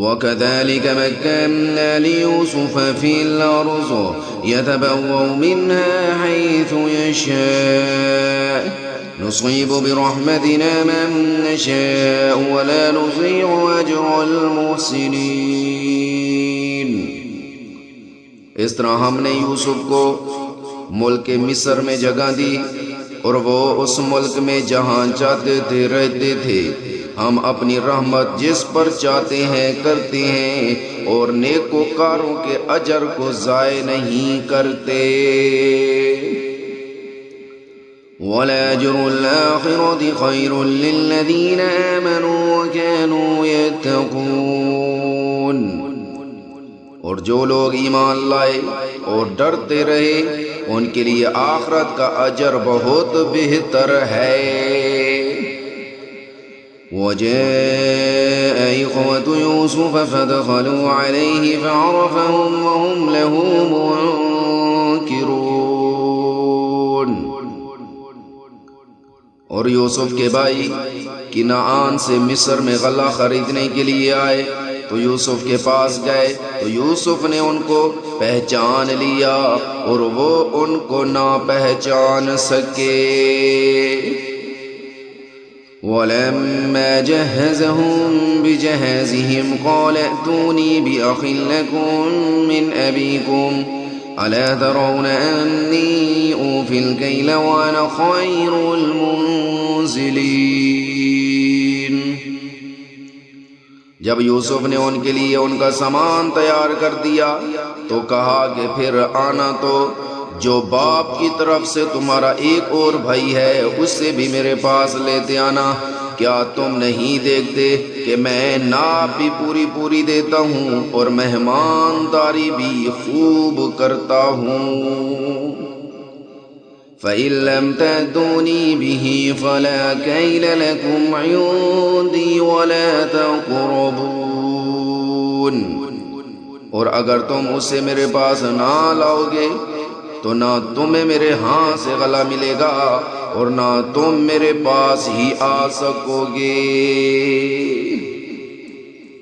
وكذلك مكنا ليوسف في الأرض يتبوأ منها حيث يشاء نصيب برحمتنا من نشاء ولا نضيع أجر المحسنين۔ اس طرح ہم نے یوسف کو ملک مصر میں جگہ دی اور وہ اس ملک میں جہاں چاہتے تھے رہتے تھے۔ ہم اپنی رحمت جس پر چاہتے ہیں کرتے ہیں اور نیکوکاروں کے اجر کو ضائع نہیں کرتے۔ وَلَأَجْرُ الْآخِرَةِ خَيْرٌ لِّلَّذِينَ آمَنُوا وَكَانُوا يَتَّقُونَ، اور جو لوگ ایمان لائے اور ڈرتے رہے ان کے لیے آخرت کا اجر بہت بہتر ہے۔ وَجَاءَ إِخْوَةُ يُوسُفَ فَدَخَلُوا عَلَيْهِ فَعَرَفَهُمْ وَهُمْ لَهُ مُنكِرُونَ۔ اور یوسف کے بھائی کنعان سے مصر میں غلہ خریدنے کے لیے آئے تو یوسف کے پاس گئے تو یوسف نے ان کو پہچان لیا اور وہ ان کو نہ پہچان سکے۔ وَلَمَّا جَهَّزَهُم بِجَهَازِهِمْ قَالَ ائْتُونِي بِأَخٍ لَّكُم مِّنْ أَبِيكُمْ أَلَا تَرَوْنَ أَنِّي أُوفِي الْكَيْلَ وَأَنَا خَيْرُ الْمُنزِلِينَ۔ جب یوسف نے ان کے لیے ان کا سامان تیار کر دیا تو کہا کہ پھر آنا تو جو باپ کی طرف سے تمہارا ایک اور بھائی ہے اس سے بھی میرے پاس لیتے آنا۔ کیا تم نہیں دیکھتے کہ میں ناپ بھی پوری دیتا ہوں اور مہمانداری بھی خوب کرتا ہوں؟ فَإِن لَّمْ تَأْتُونِي بِهِ فَلَا كَيْلَ لَكُمْ عِندِي وَلَا تَقْرَبُونَ۔ اور اگر تم اسے میرے پاس نہ لاؤ گے تو نہ تمہیں میرے ہاں سے غلہ ملے گا اور نہ تم میرے پاس ہی آ سکو گے۔